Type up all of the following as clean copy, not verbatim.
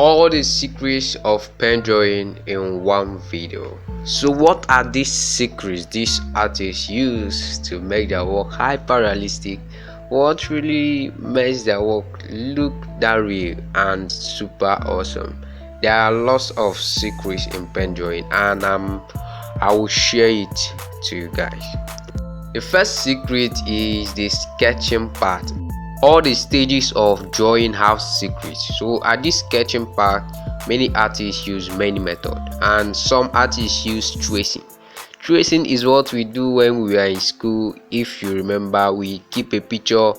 all the secrets of pen drawing in one video. So what are these secrets these artists use to make their work hyper realistic? What really makes their work look that real and super awesome? There are lots of secrets in pen drawing, and I will share it to you guys. The first secret is the sketching part. All the stages of drawing have secrets. So at this sketching part, many artists use many methods, and some artists use tracing. Tracing is what we do when we are in school. If you remember, we keep a picture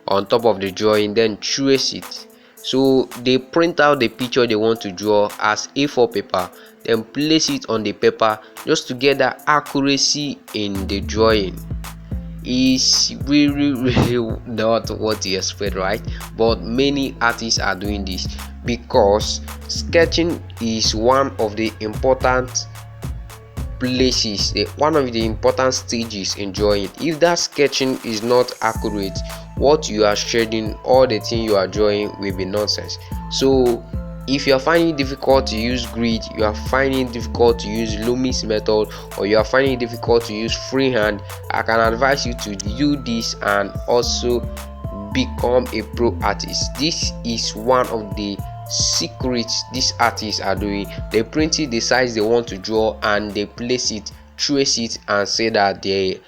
on top of the drawing, then trace it. So they print out the picture they want to draw as A4 paper, then place it on the paper just to get that accuracy in the drawing. Is really not what you expect, right? But many artists are doing this because sketching is one of the important places, one of the important stages in drawing. If that sketching is not accurate, what you are shading, all the thing you are drawing will be nonsense. So if you are finding it difficult to use grid, you are finding it difficult to use Loomis method, or you are finding it difficult to use freehand, I can advise you to do this and also become a pro artist. This is one of the secrets these artists are doing. They print it the size they want to draw and they place it, trace it, and say that they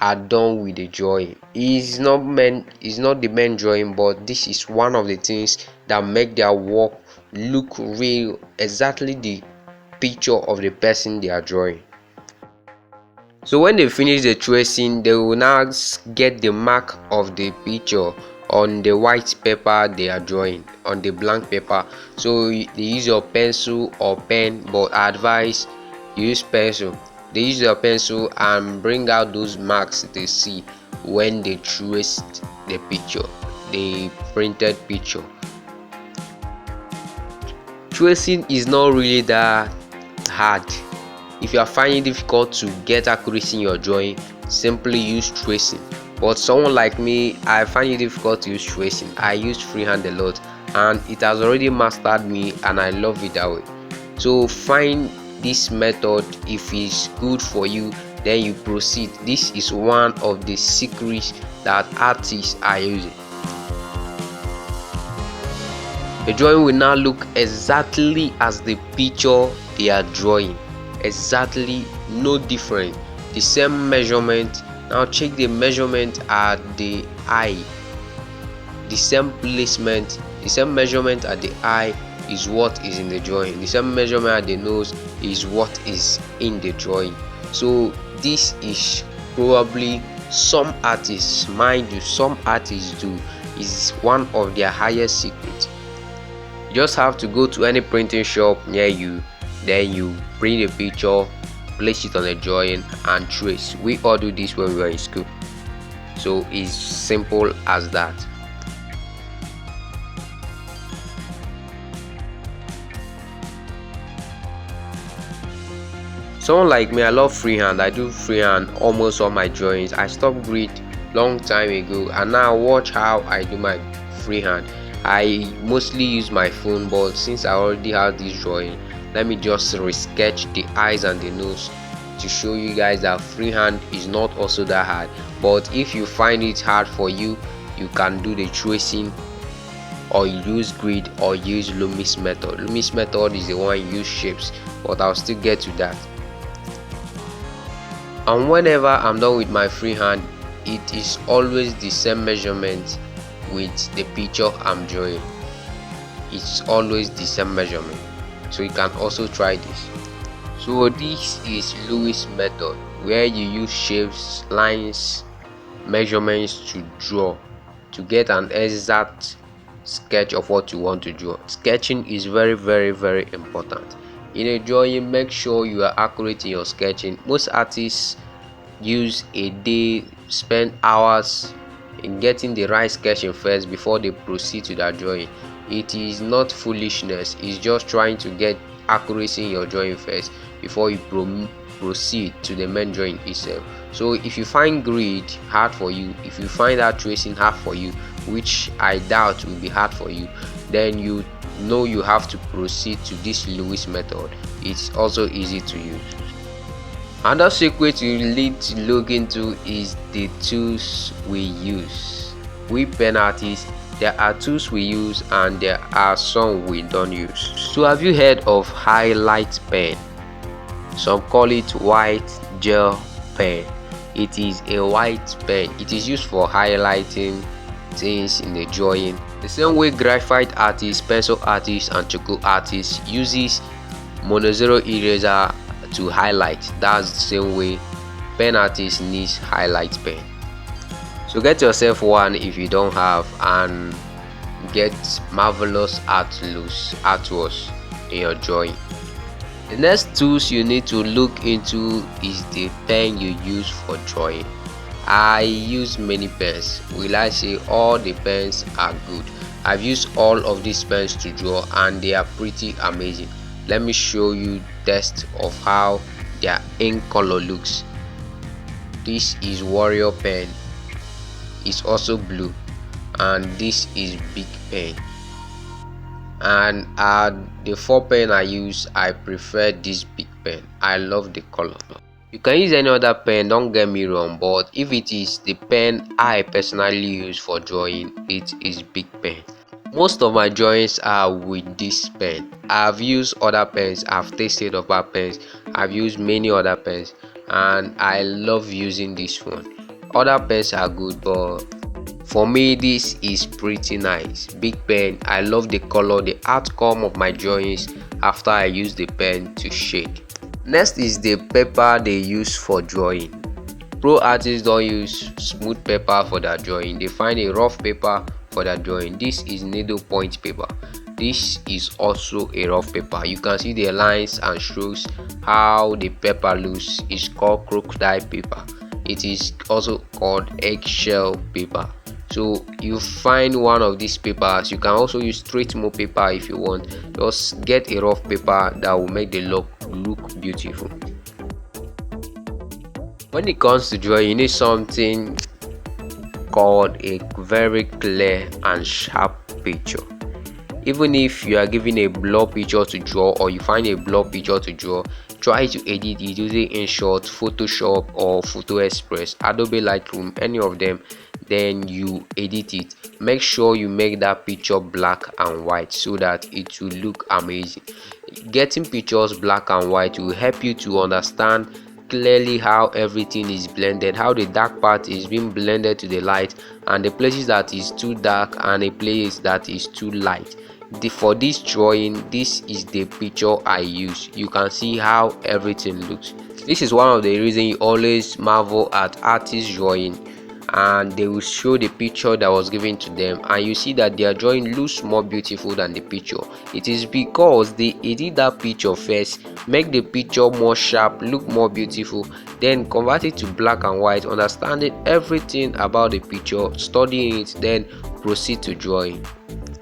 are done with the drawing. It's not the main drawing, but this is one of the things that make their work look real, exactly the picture of the person they are drawing. So when they finish the tracing, they will now get the mark of the picture on the white paper they are drawing, on the blank paper. So they use your pencil or pen, but I advise you use pencil. They use your pencil and bring out those marks they see when they traced the picture, the printed picture. Tracing is not really that hard. If you are finding it difficult to get accuracy in your drawing, simply use tracing. But someone like me, I find it difficult to use tracing. I use freehand a lot, and it has already mastered me, and I love it that way. So find this method. If it's good for you, then you proceed. This is one of the secrets that artists are using. The drawing will now look exactly as the picture they are drawing, exactly, no different, the same measurement. Now check the measurement at the eye, the same placement, the same measurement at the eye is what is in the drawing, the same measurement at the nose is what is in the drawing. So this is probably some artists, mind you, some artists do, is one of their highest secrets. You just have to go to any printing shop near you, then you print a picture, place it on a drawing, and trace. We all do this when we were in school, so it's simple as that. Someone like me, I love freehand. I do freehand almost all my drawings. I stopped grid long time ago, and now watch how I do my freehand. I mostly use my phone, but since I already have this drawing, let me just resketch the eyes and the nose to show you guys that freehand is not also that hard. But if you find it hard for you, you can do the tracing, or use grid, or use Loomis method. Loomis method is the one you use shapes, but I'll still get to that. And whenever I'm done with my freehand, it is always the same measurement with the picture I'm drawing. It's always the same measurement, so you can also try this. So this is Lewis method, where you use shapes, lines, measurements to draw, to get an exact sketch of what you want to draw. Sketching is very important. In a drawing, make sure you are accurate in your sketching. Most artists use a day, spend hours in getting the right sketching first before they proceed to that drawing. It is not foolishness, it's just trying to get accuracy in your drawing first before you proceed to the main drawing itself. So if you find grid hard for you, if you find that tracing hard for you, which I doubt will be hard for you, then you know you have to proceed to this Lewis method, it's also easy to use. Another secret you need to look into is the tools we use. We pen artists, there are tools we use and there are some we don't use. So have you heard of highlight pen? Some call it white gel pen. It is a white pen. It is used for highlighting things in the drawing. The same way graphite artists, pencil artists and charcoal artists uses monozero eraser to highlight. That's the same way pen artist needs highlight pen. So get yourself one if you don't have, and get marvelous artworks in your drawing. The next tools you need to look into is the pen you use for drawing. I use many pens. Will I say all the pens are good? I've used all of these pens to draw and they are pretty amazing. Let me show you test of how their ink color looks. This is Warrior pen. It's also blue, and this is Big pen. And the 4 pen I use, I prefer this Big pen. I love the color. You can use any other pen, don't get me wrong, but if it is the pen I personally use for drawing, it is Big pen. Most of my drawings are with this pen. I've used other pens, I've tasted other pens, I've used many other pens, and I love using this one. Other pens are good, but for me this is pretty nice. Big pen. I love the color, the outcome of my drawings after I use the pen to shade. Next is the paper they use for drawing. Pro artists don't use smooth paper for their drawing. They find a rough paper for their drawing. This is needle point paper. This is also a rough paper. You can see the lines and strokes, how the paper looks. It's called crocodile paper. It is also called eggshell paper. So you find one of these papers. You can also use straight mo paper if you want. Just get a rough paper that will make the look beautiful. When it comes to drawing, you need something called a very clear and sharp picture. Even if you are given a blur picture to draw, or you find a blur picture to draw, try to edit it using InShot, Photoshop or Photo Express, Adobe Lightroom, any of them. Then you edit it. Make sure you make that picture black and white so that it will look amazing. Getting pictures black and white will help you to understand clearly how everything is blended, how the dark part is being blended to the light, and the places that is too dark and a place that is too light. For this drawing, this is the picture I use. You can see how everything looks. This is one of the reasons you always marvel at artists drawing, and they will show the picture that was given to them, and you see that their drawing looks more beautiful than the picture. It is because they edit that picture first, make the picture more sharp, look more beautiful, then convert it to black and white, understanding everything about the picture, studying it, then proceed to drawing.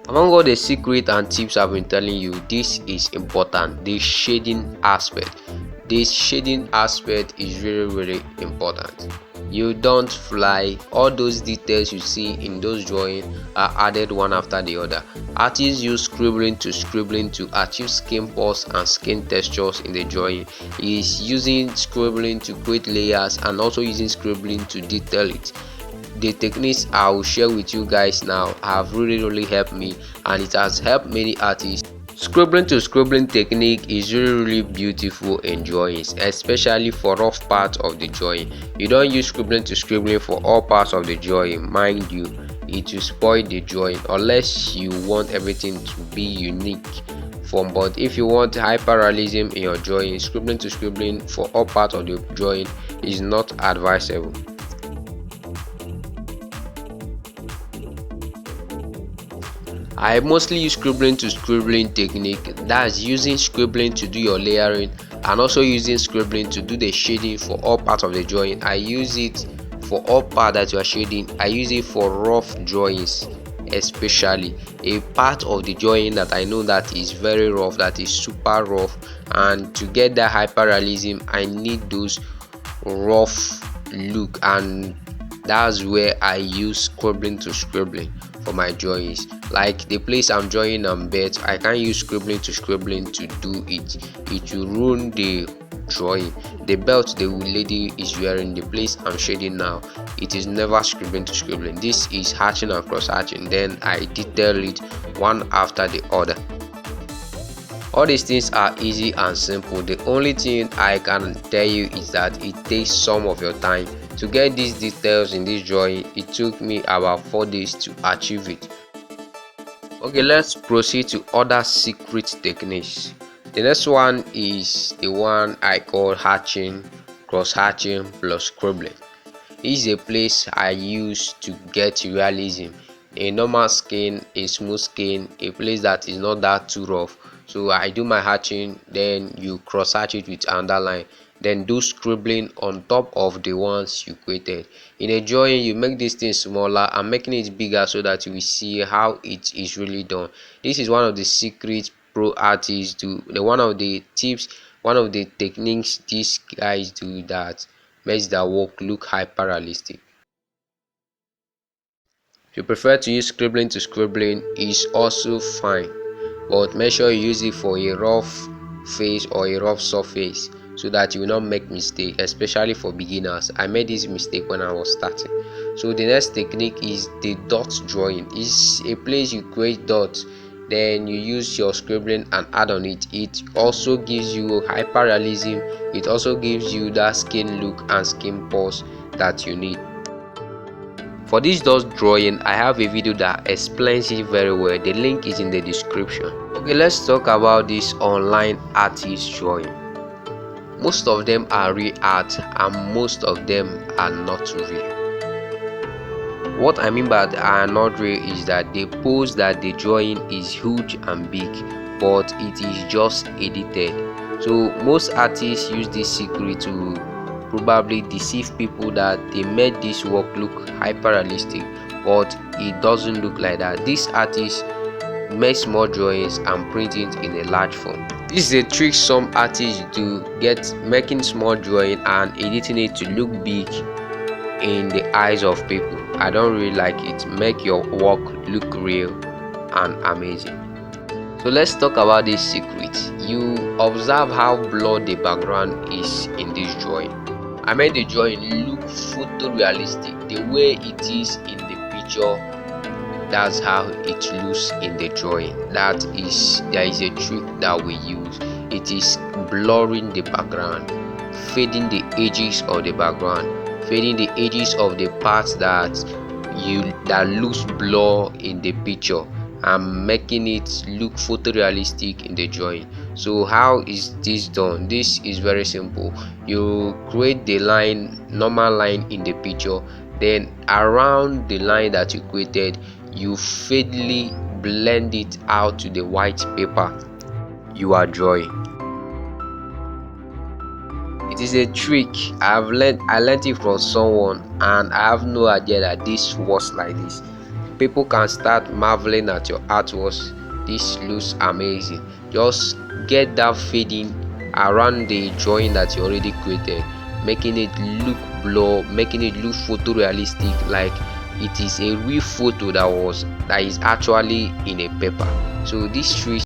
Among all the secret and tips I've been telling you, this is important: the shading aspect. This shading aspect is really important. You don't fly. All those details you see in those drawings are added one after the other. Artists use scribbling to achieve skin pores and skin textures in the drawing. He is using scribbling to create layers and also using scribbling to detail it. The techniques I will share with you guys now have really helped me, and it has helped many artists. Scribbling to scribbling technique is really beautiful in drawings, especially for rough parts of the drawing. You don't use scribbling to scribbling for all parts of the drawing, mind you. It will spoil the drawing unless you want everything to be unique. But if you want hyperrealism in your drawing, scribbling to scribbling for all parts of the drawing is not advisable. I mostly use scribbling to scribbling technique, that's using scribbling to do your layering and also using scribbling to do the shading for all parts of the drawing. I use it for all parts that you are shading. I use it for rough drawings, especially a part of the drawing that I know that is very rough, that is super rough, and to get that hyperrealism I need those rough look, and that's where I use scribbling to scribbling. for my drawings. Like the place I'm drawing on bed, I can't use scribbling to scribbling to do it. It will ruin the drawing. The belt the lady is wearing, the place I'm shading now, it is never scribbling to scribbling. This is hatching and cross hatching, then I detail it one after the other. All these things are easy and simple. The only thing I can tell you is that it takes some of your time to get these details in this drawing. It took me about 4 days to achieve it. Okay, let's proceed to other secret techniques. The next one is the one I call hatching, cross hatching plus scribbling. This is a place I use to get realism. A normal skin, a smooth skin, a place that is not that too rough. So I do my hatching, then you cross hatch it with underline, then do scribbling on top of the ones you created. In a drawing, you make this thing smaller and making it bigger so that you will see how it is really done. This is one of the secrets pro artists do. One of the tips, one of the techniques these guys do that makes their work look hyper realistic. If you prefer to use scribbling to scribbling, is also fine, but make sure you use it for a rough face or a rough surface so that you will not make mistake, especially for beginners. I made this mistake when I was starting. So the next technique is the dot drawing. It's a place you create dots, then you use your scribbling and add on it. It also gives you hyper realism. It also gives you that skin look and skin pose that you need. For this dot drawing, I have a video that explains it very well. The link is in the description. Okay, let's talk about this online artist drawing. Most of them are real art and most of them are not real. What I mean by they are not real is that the pose that the drawing is huge and big, but it is just edited. So most artists use this secret to probably deceive people that they made this work look hyper realistic, but it doesn't look like that. These artists make small drawings and print it in a large font. This is a trick some artists do, making small drawing and editing it to look big in the eyes of people. I don't really like it. Make your work look real and amazing. So let's talk about this secret. You observe how blurred the background is in this drawing. I made the drawing look photorealistic. The way it is in the picture, that's how it looks in the drawing. There is a trick that we use. It is blurring the background, fading the edges of the background, fading the edges of the parts that looks blur in the picture, and making it look photorealistic in the drawing. So how is this done? This is very simple. You create the normal line in the picture, then around the line that you created, you fadily blend it out to the white paper you are drawing. It is a trick I learned it from someone, and I have no idea that this works like this. People can start marveling at your artworks. This looks amazing. Just get that fading around the drawing that you already created, making it look blur, making it look photorealistic, like it is a real photo that is actually in a paper. So this trick